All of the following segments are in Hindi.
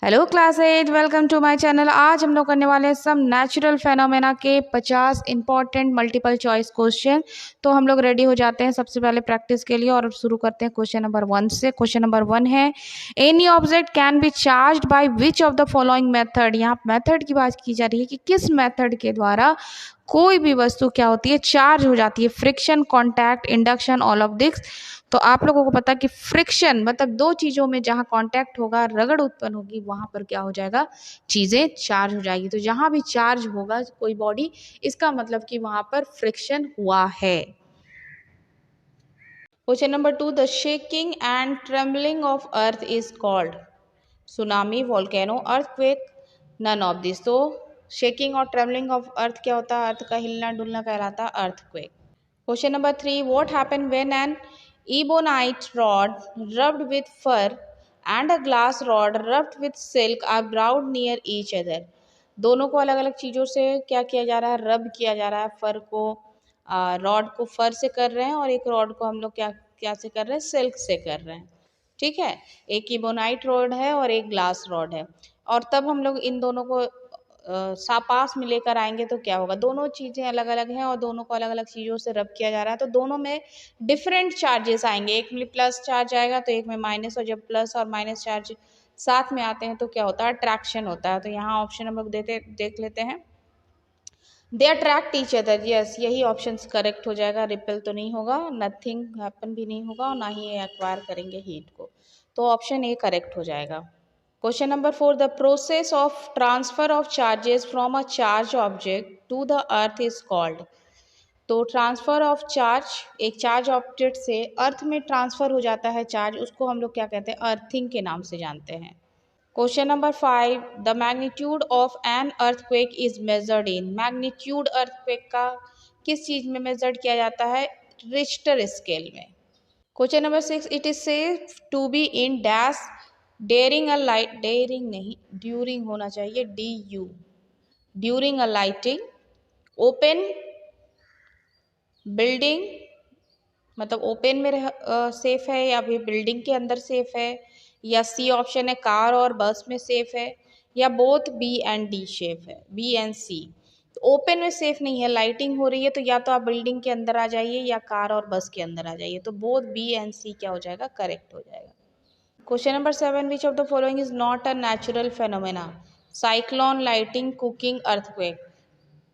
Hello class 8, welcome to my channel. आज हम लोग करने वाले हैं सम नेचुरल फेनोमेना के 50 इंपॉर्टेंट मल्टीपल चॉइस क्वेश्चन। तो हम लोग रेडी हो जाते हैं सबसे पहले प्रैक्टिस के लिए और शुरू करते हैं क्वेश्चन नंबर 1 से। क्वेश्चन नंबर 1 है, any object can be charged by which of the following method. यहाँ मेथड की बात की जा रही है कि किस मेथड के द्वारा कोई भी वस्तु क्या होती है, चार्ज हो जाती है। Friction, contact, induction, all of this. तो आप लोगों को पता कि फ्रिक्शन मतलब दो चीजों में जहां कांटेक्ट होगा, रगड़ उत्पन्न होगी, वहां पर क्या हो जाएगा, चीजें चार्ज हो जाएगी। तो जहां भी चार्ज होगा कोई बॉडी, इसका मतलब कि वहां पर फ्रिक्शन हुआ है। Question number 2, the shaking and trembling of earth is called. Tsunami, volcano, earthquake, none of this. तो शेकिंग और ट्रेम्बलिंग ऑफ अर्थ क्या होता है, अर्थ का हिलना डुलना कहलाता है earthquake. Question number 3, what happened when an ebonite rod rubbed with fur and a glass rod rubbed with silk are brought near each other। दोनों को अलग अलग चीज़ों से क्या किया जा रहा है, रब किया जा रहा है। फर को रॉड को फर से कर रहे हैं और एक रॉड को हम लोग क्या क्या से कर रहे हैं, सिल्क से कर रहे हैं। ठीक है, एक इबोनाइट रॉड है और एक ग्लास रॉड है। और तब हम लोग इन दोनों को पास में लेकर आएंगे तो क्या होगा, दोनों चीज़ें अलग अलग हैं और दोनों को अलग अलग चीज़ों से रब किया जा रहा है। तो दोनों में डिफरेंट चार्जेस आएंगे, एक में प्लस चार्ज आएगा तो एक में माइनस, और जब प्लस और माइनस चार्ज साथ में आते हैं तो क्या होता है, अट्रैक्शन होता है। तो यहाँ ऑप्शन हम लोग देख लेते हैं, they attract each other. Yes, यही ऑप्शन करेक्ट हो जाएगा। रिपेल तो नहीं होगा, नथिंग हैपन भी नहीं होगा, और ना ही ये एक्वायर करेंगे हीट को। तो ऑप्शन ए करेक्ट हो जाएगा। Question number 4, the process of transfer of charges from a charged object to the earth is called। तो ट्रांसफर ऑफ चार्ज, एक चार्ज ऑब्जेक्ट से अर्थ में ट्रांसफर हो जाता है चार्ज, उसको हम लोग क्या कहते हैं, अर्थिंग के नाम से जानते हैं। Question number 5, the magnitude of an earthquake is measured in. Magnitude earthquake का किस चीज में मेजर्ड किया जाता है, रिश्टर स्केल में। Question number 6, it is safe to be in dash daring a light, daring नहीं, ड्यूरिंग होना चाहिए, DU, during a lighting, open building मतलब ओपन में सेफ है, या फिर बिल्डिंग के अंदर सेफ है, या सी ऑप्शन है कार और बस में सेफ है, या both B and D safe है, B एंड C। तो ओपन में सेफ नहीं है, लाइटिंग हो रही है, तो या तो आप बिल्डिंग के अंदर आ जाइए या कार और बस के अंदर आ जाइए। तो बोथ B एंड C क्या हो जाएगा, करेक्ट हो जाएगा। Question number 7, which of the following is not a natural phenomena. Cyclone, lighting, cooking, earthquake.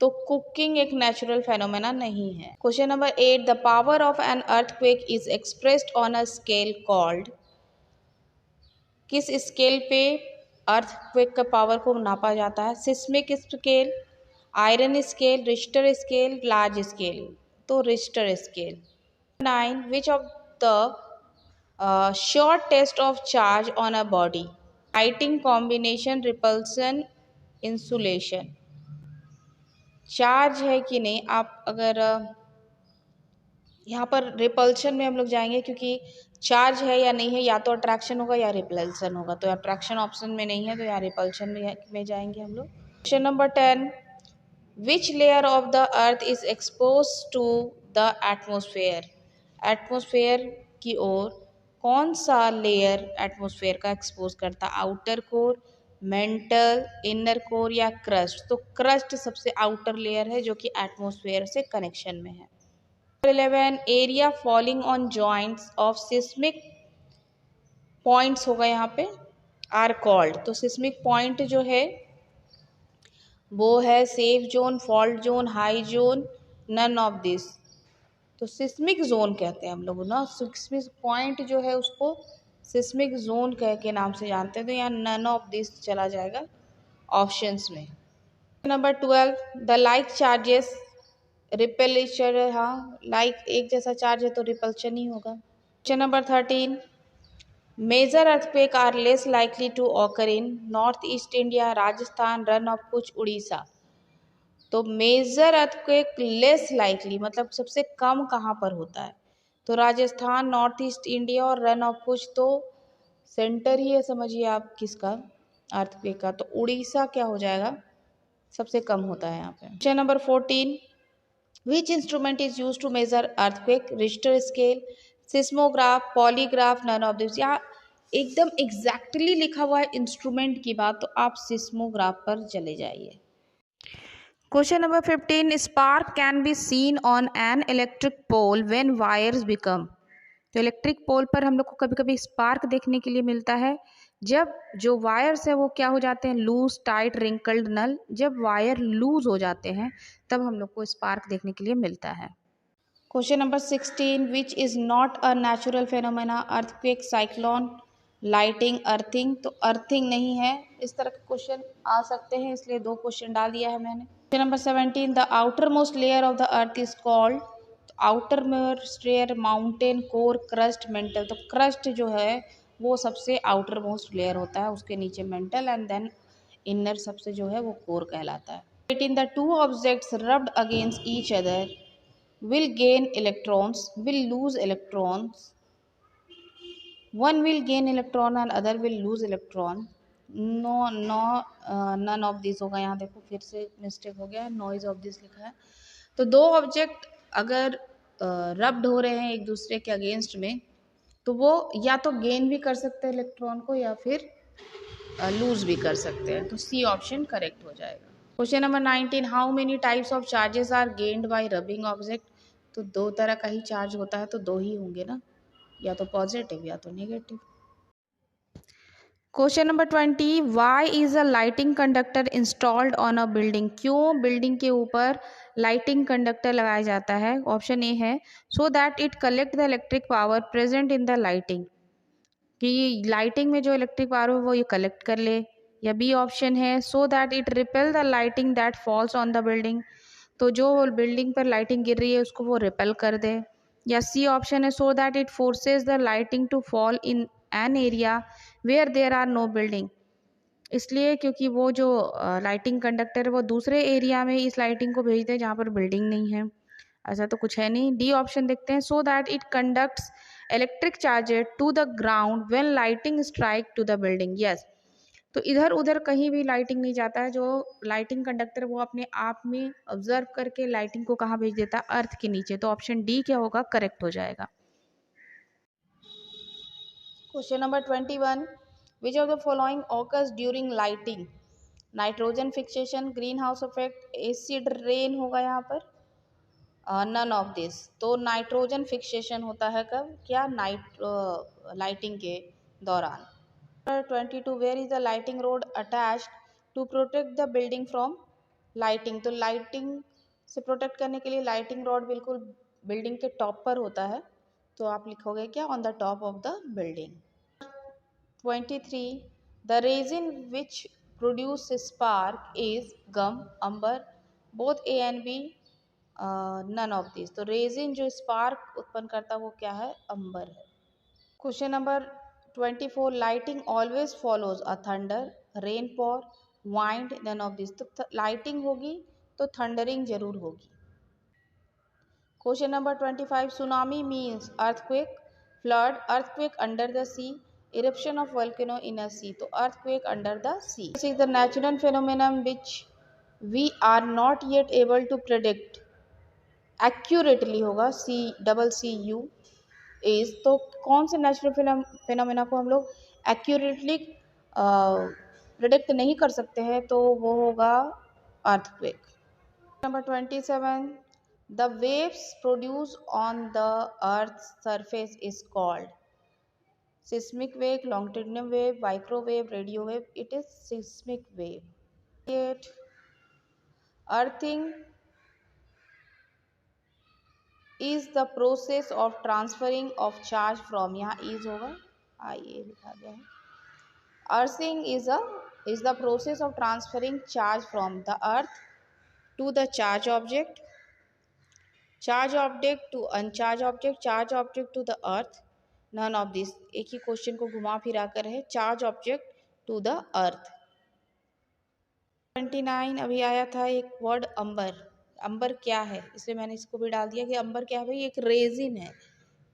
तो कुकिंग एक नेचुरल फेनोमेना नहीं है। Question number 8, the power of an earthquake is expressed on a scale called. किस स्केल पे अर्थक्वेक का पावर को नापा जाता है, seismic scale, iron scale, Richter scale, large scale. तो Richter scale. 9, which of the short test of charge on a body, lighting, combination, repulsion, insulation। Charge है कि नहीं, आप अगर यहाँ पर रिपल्शन में हम लोग जाएंगे, क्योंकि चार्ज है या नहीं है, या तो अट्रैक्शन होगा या रिपल्सन होगा। तो अट्रैक्शन ऑप्शन में नहीं है, तो यहाँ रिपल्शन में जाएंगे हम लोग। Question number 10, which layer of the earth is expose to the atmosphere. Atmosphere की ओर कौन सा लेयर एटमॉस्फेयर का एक्सपोज करता है, outer core, mantle, inner core, या क्रस्ट। तो क्रस्ट सबसे आउटर लेयर है जो कि एटमॉस्फेयर से कनेक्शन में है। 11, area falling on joints of seismic points होगा यहाँ पे, आर कॉल्ड। तो सिस्मिक पॉइंट जो है वो है safe zone, fault zone, high zone, none of this. तो सिस्मिक जोन कहते हैं हम लोग ना, सिस्मिक पॉइंट जो है उसको सिस्मिक जोन कह के नाम से जानते हैं। तो यहाँ नन ऑफ दिस चला जाएगा ऑप्शंस में। Number 12, the like charges रिपेल्शन। हाँ, लाइक एक जैसा चार्ज है तो रिपल्शन ही होगा। Question number 13, major earthquake are less likely to occur in north east India, Rajasthan, Rann of Kutch, Orissa. तो मेजर अर्थक्वेक लेस लाइकली मतलब सबसे कम कहाँ पर होता है, तो राजस्थान, नॉर्थ ईस्ट इंडिया, और रन ऑफ कुछ तो सेंटर ही है, समझिए आप किसका, अर्थक्वेक का। तो उड़ीसा क्या हो जाएगा, सबसे कम होता है यहाँ पे। Question number 14, which instrument is use to measure earthquake, Richter scale, seismograph, polygraph, none of this. यहाँ एकदम एग्जैक्टली लिखा हुआ है इंस्ट्रूमेंट की बात, तो आप सिस्मोग्राफ पर चले जाइए। Question number 15, spark can be seen on an electric pole when wires become. तो इलेक्ट्रिक पोल पर हम लोग को कभी कभी स्पार्क देखने के लिए मिलता है जब जो वायर्स है वो क्या हो जाते हैं, लूज, टाइट, रिंकल्ड, नल। जब वायर लूज हो जाते हैं तब हम लोग को स्पार्क देखने के लिए मिलता है। Question number 16, which is not a natural phenomena, earthquake, cyclone, lighting, earthing. तो अर्थिंग नहीं है। इस तरह के क्वेश्चन आ सकते हैं, इसलिए 2 क्वेश्चन डाल दिया है मैंने। Question number 17, the outer most layer of the earth is called. Outer most layer, mountain, core, crust, mental. तो क्रस्ट जो है वो सबसे आउटर मोस्ट लेयर होता है, उसके नीचे मेंटल एंड देन इनर सबसे जो है वो कोर कहलाता है। 18, the two objects rubbed against each other will gain electrons, will lose electrons. One will gain electron and other will lose electron. No, no, none of these होगा। यहाँ देखो फिर से मिस्टेक हो गया है, नॉइज ऑफ दिस लिखा है। तो 2 ऑब्जेक्ट अगर रब्ड हो रहे हैं एक दूसरे के अगेंस्ट में, तो वो या तो गेन भी कर सकते हैं इलेक्ट्रॉन को या फिर लूज भी कर सकते हैं। तो सी ऑप्शन करेक्ट हो जाएगा। Question number 19, how many types of charges are gained by rubbing object. तो 2 तरह का ही चार्ज होता है, तो 2 ही होंगे ना, या तो पॉजिटिव या तो negative. Question number 20, why is a lighting conductor installed on a building. क्यों बिल्डिंग के ऊपर लाइटिंग कंडक्टर लगाया जाता है? ऑप्शन ए है so that it collect the electric power present in the lighting, कि लाइटिंग में जो इलेक्ट्रिक पावर है वो ये कलेक्ट कर ले। या बी ऑप्शन है so that it repel the lighting that falls on the building, तो जो बिल्डिंग पर लाइटिंग गिर रही है उसको वो रिपेल कर दे। या सी ऑप्शन है so that it forces the lighting to fall in an area where there are no building, इसलिए क्योंकि वो जो लाइटिंग कंडक्टर है वो दूसरे एरिया में इस लाइटिंग को भेजते हैं जहाँ पर बिल्डिंग नहीं है। ऐसा तो कुछ है नहीं। डी ऑप्शन देखते हैं, so that it conducts electric charges to the ground when lighting strike to the building. Yes, तो इधर उधर कहीं भी लाइटिंग नहीं जाता है, जो लाइटिंग कंडक्टर वो अपने आप में ऑब्जर्व करके लाइटिंग को कहाँ भेज देता है, अर्थ के नीचे। तो ऑप्शन डी क्या होगा, करेक्ट हो जाएगा। Question number 21, which of the following occurs during lighting. Nitrogen fixation, green house effect, acid rain होगा यहाँ पर, नन ऑफ दिस। तो नाइट्रोजन फिक्सेशन होता है कब, क्या, लाइटिंग के दौरान। 22, where is the lighting rod attached to protect the building from lighting. तो लाइटिंग से प्रोटेक्ट करने के लिए लाइटिंग रॉड बिल्कुल बिल्डिंग के टॉप पर होता है, तो आप लिखोगे क्या, on the top of the building. 23, the resin which produce spark is gum, amber, both A and B, none of this. तो रेजिन जो स्पार्क उत्पन्न करता है वो क्या है, अंबर है। Question number 24, lighting always follows a thunder, rain pour, wind, none of this. तो लाइटिंग होगी तो थंडरिंग जरूर होगी। Question number 25, tsunami means earthquake, flood, earthquake under the sea, eruption of volcano in a sea. तो earthquake under the sea. This is the natural phenomenon which we are not yet able to predict accurately होगा, CCCU इज। तो कौन से नेचुरल फेनोमेना को हम लोग एक्यूरेटली प्रिडिक्ट नहीं कर सकते हैं, तो वो होगा earthquake. Number 27, the waves produce on the earth surface is called seismic wave, longitudinal wave, microwave, radio wave. It is seismic wave. Earthing is the process of transferring of charge from, यहाँ इज होगा, ये लिखा गया है। Earthing is the process of transferring charge from the earth to the charge object to uncharged object, charge object to the earth, none of this। एक ही क्वेश्चन को घुमा फिरा कर है, charge object to the earth. 29, अभी आया था एक वर्ड अंबर। अंबर क्या है, इसलिए मैंने इसको भी डाल दिया कि अंबर क्या है भाई, एक रेजिन है।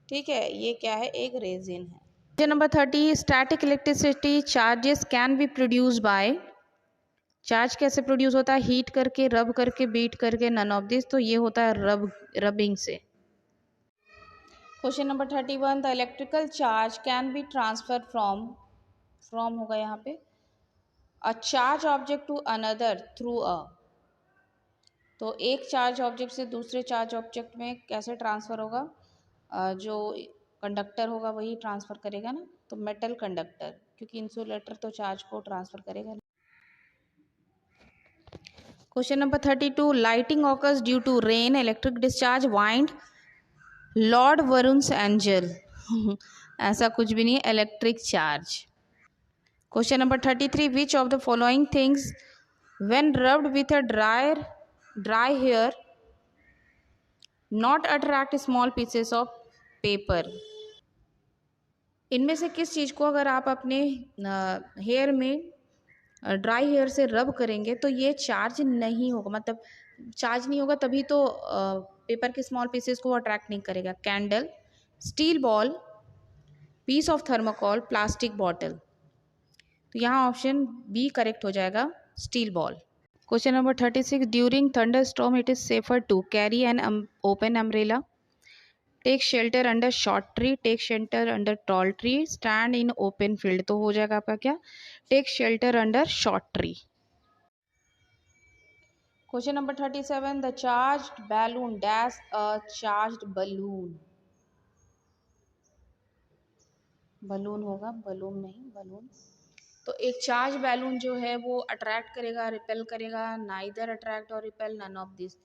ठीक है, ये क्या है, एक रेजिन है। Question number 30, static electricity charges can be produce by. Charge कैसे प्रोड्यूस होता है, हीट करके, रब करके, बीट करके, नन ऑफ दिस। तो ये होता है रबिंग से। Question number 31, the electrical charge can be transfer from होगा यहाँ पे a charge object to another through a. तो एक चार्ज ऑब्जेक्ट से दूसरे चार्ज ऑब्जेक्ट में कैसे ट्रांसफ़र होगा? जो कंडक्टर होगा वही ट्रांसफ़र करेगा ना, तो मेटल कंडक्टर, क्योंकि इंसुलेटर तो चार्ज को ट्रांसफ़र करेगा। Question number 32, lighting occurs due to rain, electric discharge, wind, lord Varun's angel. ऐसा कुछ भी नहीं है, electric charge. Question number 33, which of the following things when rubbed with a dry hair not attract small pieces of paper? इनमें से किस चीज़ को अगर आप अपने हेयर में ड्राई हेयर से रब करेंगे तो ये चार्ज नहीं होगा, मतलब चार्ज नहीं होगा, तभी तो पेपर के स्मॉल पीसेस को अट्रैक्ट नहीं करेगा? Candle, steel ball, piece of thermocol, plastic bottle. तो यहाँ ऑप्शन बी करेक्ट हो जाएगा, steel ball. Question number 36, during thunder storm it is safer to carry an open umbrella, take shelter under short tree, take shelter under tall tree, stand in open field. तो हो जाएगा आपका क्या? Take shelter under short tree. Question number 37, the charged balloon dash a charged balloon. Balloon होगा, बलून नहीं, बलून। तो एक चार्ज बैलून जो है वो अट्रैक्ट करेगा, रिपेल करेगा? नाइदर अट्रैक्ट और रिपेल, नन ऑफ दिस।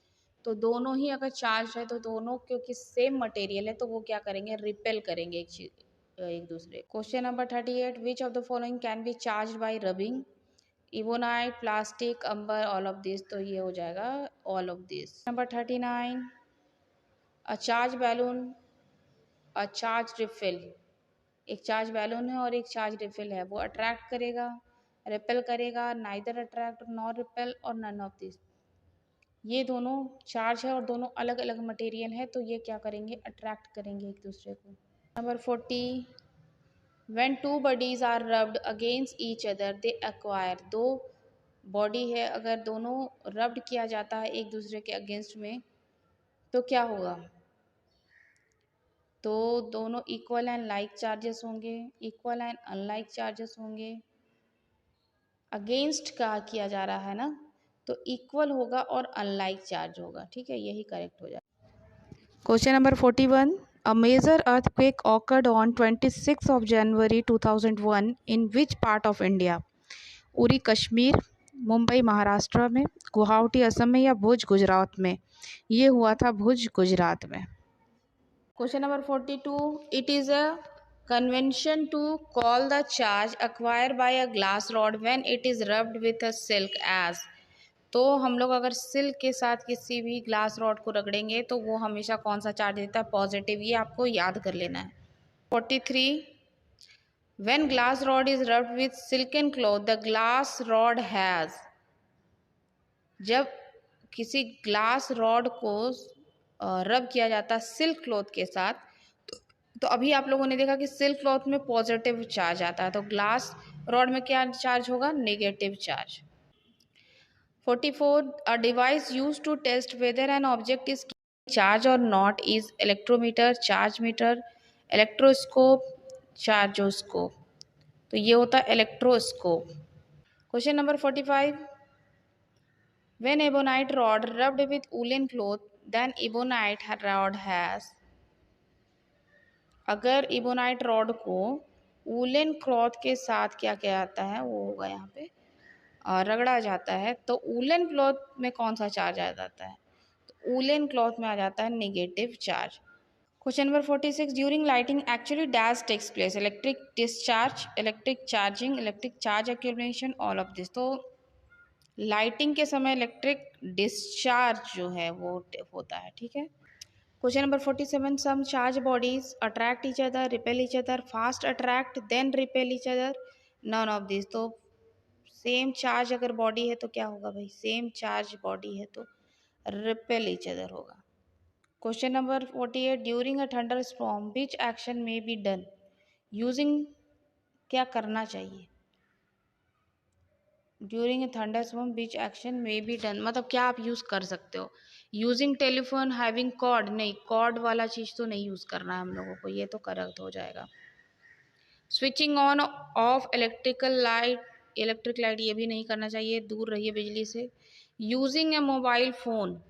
तो दोनों ही अगर चार्ज है तो दोनों क्योंकि सेम मटेरियल है तो वो क्या करेंगे? रिपेल करेंगे एक दूसरे। Question number 38, which of the following can be charge by rubbing? Ebonite, plastic, amber, all of this. तो ये हो जाएगा all of this. Number 39, a charge balloon a charge refill. एक चार्ज बैलून है और एक चार्ज रिफिल है, वो अट्रैक्ट करेगा, रिपेल करेगा? नाइदर अट्रैक्ट नॉर रिपेल और नन ऑफ दिस। ये दोनों चार्ज है और दोनों अलग अलग मटेरियल है तो ये क्या करेंगे? अट्रैक्ट करेंगे एक दूसरे को। Number 40, when two bodies are rubbed against each other they acquire. दो बॉडी है, अगर दोनों रब्ड किया जाता है एक दूसरे के अगेंस्ट में तो क्या होगा? तो दोनों इक्वल एंड लाइक चार्जेस होंगे, इक्वल एंड अनलाइक चार्जेस होंगे। अगेंस्ट का किया जा रहा है ना, तो इक्वल होगा और अनलाइक चार्ज होगा। ठीक है, यही करेक्ट हो जाएगा। Question number 41, a major earthquake occurred on 26 of January 2001 in which part of India? Uri Kashmir, Mumbai Maharashtra में, गुवाहाटी असम में, या भुज गुजरात में? ये हुआ था भुज गुजरात में। Question number 42, it is a convention to call the charge acquire by a glass rod when it is rubbed with a silk as. तो हम लोग अगर सिल्क के साथ किसी भी ग्लास रॉड को रगड़ेंगे तो वो हमेशा कौन सा चार्ज देता है? पॉजिटिव। ये आपको याद कर लेना है। 43, when glass rod is rubbed with silken cloth the glass rod has. जब किसी ग्लास रॉड को रब किया जाता है सिल्क क्लॉथ के साथ तो अभी आप लोगों ने देखा कि सिल्क क्लॉथ में पॉजिटिव चार्ज आता है, तो ग्लास रॉड में क्या चार्ज होगा? Negative charge. 44, a device use to test whether an object is charge और not is electrometer, charge meter, electroscope, chargoscope. तो ये होता है electroscope. Question number 45, when ebonite rod rubbed with woolen cloth then ebonite rod has। अगर इबोनाइट रॉड को वूलन क्लॉथ के साथ क्या किया जाता है, वो होगा यहाँ पे रगड़ा जाता है, तो वूलन क्लॉथ में कौन सा चार्ज आ जाता है? तो वूलन क्लॉथ में आ जाता है negative charge. Question number 46, during lighting actually dash takes place? Electric discharge, electric charging, electric charge accumulation, all of this. तो लाइटिंग के समय इलेक्ट्रिक डिस्चार्ज जो है वो होता है। ठीक है। Question number 47, some charge bodies attract each other, repel each other, first attract then repel each other, none of this. तो सेम चार्ज अगर बॉडी है तो क्या होगा भाई? सेम चार्ज बॉडी है तो रिपेल ईच अदर होगा। Question number 48, during a thunder storm which action में बी डन यूजिंग। क्या करना चाहिए? During a thunder storm which action में बी डन, मतलब क्या आप यूज़ कर सकते हो? यूजिंग टेलीफोन हैविंग कॉर्ड, नहीं कॉर्ड वाला चीज़ तो नहीं यूज़ करना है हम लोगों को, ये तो करेक्ट हो जाएगा। Switching on off electric light ये भी नहीं करना चाहिए, दूर रहिए बिजली से। यूजिंग ए मोबाइल फ़ोन,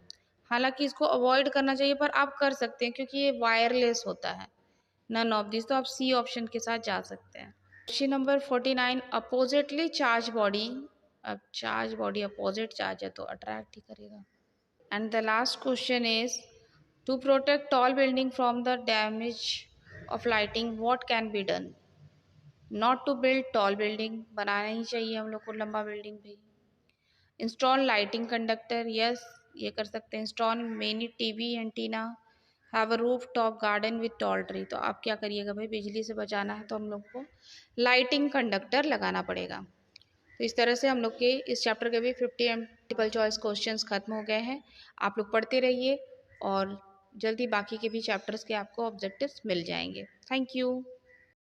हालांकि इसको अवॉइड करना चाहिए पर आप कर सकते हैं क्योंकि ये वायरलेस होता है। नन ऑफ दिस, तो आप सी ऑप्शन के साथ जा सकते हैं। Question number 49, oppositely charge body, अब चार्ज बॉडी अपोजिट चार्ज है तो अट्रैक्ट ही करेगा। And the last question is to protect tall building from the damage of lighting what can be done. Not to build tall building, बनाना ही चाहिए हम लोग को लंबा बिल्डिंग भी। इंस्टॉल लाइटिंग कंडक्टर, यस ये कर सकते हैं। Install many TV antenna, have a roof top garden with tall tree, तो आप क्या करिएगा भाई, बिजली से बचाना है तो हम लोग को लाइटिंग कंडक्टर लगाना पड़ेगा। तो इस तरह से हम लोग के इस चैप्टर के भी 50 मल्टीपल चॉइस क्वेश्चंस खत्म हो गए हैं। आप लोग पढ़ते रहिए और जल्दी बाकी के भी चैप्टर्स के आपको ऑब्जेक्टिव्स मिल जाएंगे। Thank you.